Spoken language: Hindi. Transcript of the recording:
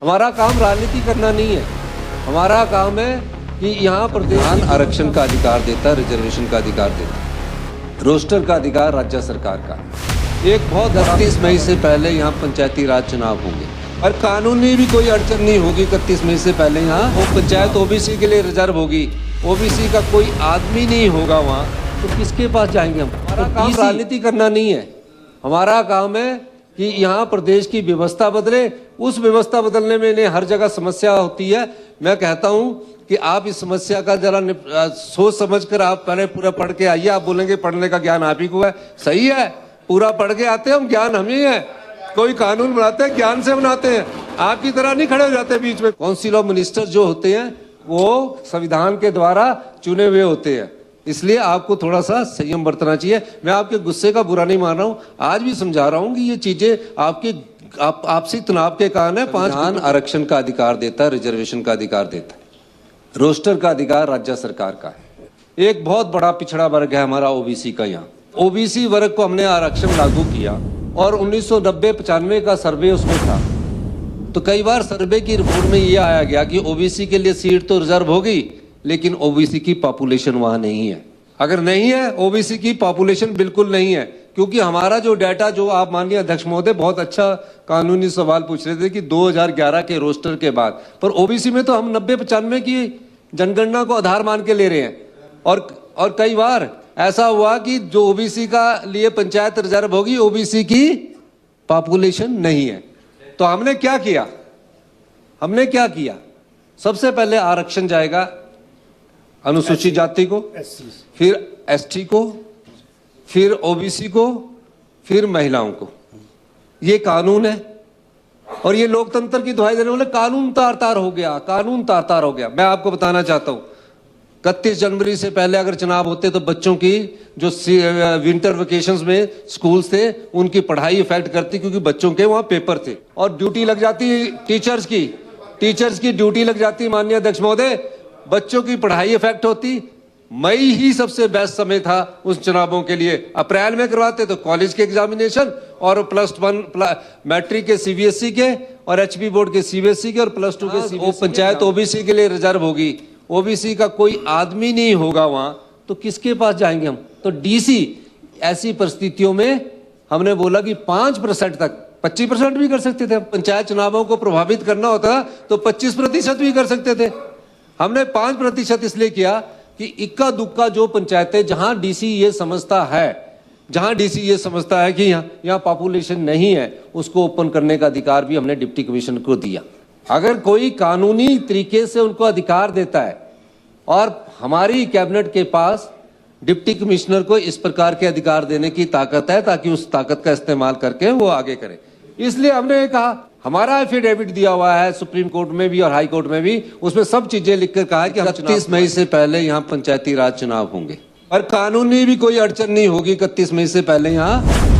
हमारा काम राजनीति करना नहीं है, हमारा काम है कि यहाँ प्रदेश आरक्षण का अधिकार देता है, रिजर्वेशन का अधिकार देता है, रोस्टर का अधिकार राज्य सरकार का। एक बहुत 31 मई से पहले यहाँ पंचायती राज चुनाव होंगे और कानूनी भी कोई अड़चन नहीं होगी। 31 मई से पहले यहाँ वो पंचायत ओबीसी के लिए रिजर्व होगी, ओबीसी का कोई आदमी नहीं होगा वहाँ, तो किसके पास जाएंगे हम? हमारा काम राजनीति करना नहीं है, हमारा काम है कि यहाँ प्रदेश की व्यवस्था बदले। उस व्यवस्था बदलने में इन्हें हर जगह समस्या होती है। मैं कहता हूँ कि आप इस समस्या का जरा सोच समझ कर आप पहले पूरा पढ़ के आइए। आप बोलेंगे पढ़ने का ज्ञान आप ही को है, सही है, पूरा पढ़ के आते हैं हम, ज्ञान हम ही है। कोई कानून बनाते हैं ज्ञान से बनाते हैं, आपकी तरह नहीं खड़े हो जाते बीच में। काउंसिल ऑफ मिनिस्टर जो होते हैं वो संविधान के द्वारा चुने हुए होते हैं, इसलिए आपको थोड़ा सा संयम बरतना चाहिए। मैं आपके गुस्से का बुरा नहीं मान रहा हूँ, आज भी समझा रहा हूँ कि ये चीजें आपसी तनाव के कारण है। 5 आरक्षण का अधिकार देता है, रिजर्वेशन का अधिकार देता है, रोस्टर का अधिकार राज्य सरकार का है। एक बहुत बड़ा पिछड़ा वर्ग है हमारा ओबीसी का। यहाँ ओबीसी वर्ग को हमने आरक्षण लागू किया और 1990-95 का सर्वे उसमें था, तो कई बार सर्वे की रिपोर्ट में ये आया गया कि ओबीसी के लिए सीट तो रिजर्व होगी, लेकिन ओबीसी की पॉपुलेशन वहां नहीं है। अगर नहीं है ओबीसी की पॉपुलेशन, बिल्कुल नहीं है, क्योंकि हमारा जो डाटा, जो आप माननीय अध्यक्ष महोदय बहुत अच्छा कानूनी सवाल पूछ रहे थे कि 2011 के रोस्टर के बाद, पर ओबीसी में तो हम 90-95 की जनगणना को आधार मान के ले रहे हैं। और कई बार ऐसा हुआ कि जो ओबीसी का लिए पंचायत रिजर्व होगी, ओबीसी की पॉपुलेशन नहीं है। तो हमने क्या किया? सबसे पहले आरक्षण जाएगा अनुसूचित जाति को, फिर एसटी को, फिर ओबीसी को, फिर महिलाओं को। ये कानून है और ये लोकतंत्र की दुहाई देने वाले कानून तार-तार हो गया। मैं आपको बताना चाहता हूं, 31 जनवरी से पहले अगर चुनाव होते तो बच्चों की जो विंटर वेकेशंस में स्कूल्स थे उनकी पढ़ाई इफेक्ट करती, क्योंकि बच्चों के वहां पेपर थे और ड्यूटी लग जाती टीचर्स की ड्यूटी लग जाती। माननीय अध्यक्ष महोदय, बच्चों की पढ़ाई इफेक्ट होती। मई ही सबसे बेस्ट समय था उस चुनावों के लिए। अप्रैल में करवाते तो कॉलेज के एग्जामिनेशन और +1 मैट्रिक के सीबीएसई के और एचपी बोर्ड के सीबीएसई के और +2 के सीबीएसई। पंचायत ओबीसी के लिए रिजर्व होगी, ओबीसी का कोई आदमी नहीं होगा वहां, तो किसके पास जाएंगे हम? तो डीसी ऐसी परिस्थितियों में हमने बोला कि 5% तक, 25% भी कर सकते थे। पंचायत चुनावों को प्रभावित करना होता तो 25% भी कर सकते थे। हमने 5% इसलिए किया कि इक्का दुक्का जो पंचायतें जहां डीसी ये समझता है कि यहाँ पॉपुलेशन नहीं है, उसको ओपन करने का अधिकार भी हमने डिप्टी कमिश्नर को दिया। अगर कोई कानूनी तरीके से उनको अधिकार देता है, और हमारी कैबिनेट के पास डिप्टी कमिश्नर को इस प्रकार के अधिकार देने की ताकत है, ताकि उस ताकत का इस्तेमाल करके वो आगे करे। इसलिए हमने कहा, हमारा एफिडेविट दिया हुआ है सुप्रीम कोर्ट में भी और हाई कोर्ट में भी, उसमें सब चीजें लिखकर कहा है कि 31 मई से पहले यहाँ पंचायती राज चुनाव होंगे और कानूनी भी कोई अड़चन नहीं होगी। 31 मई से पहले यहाँ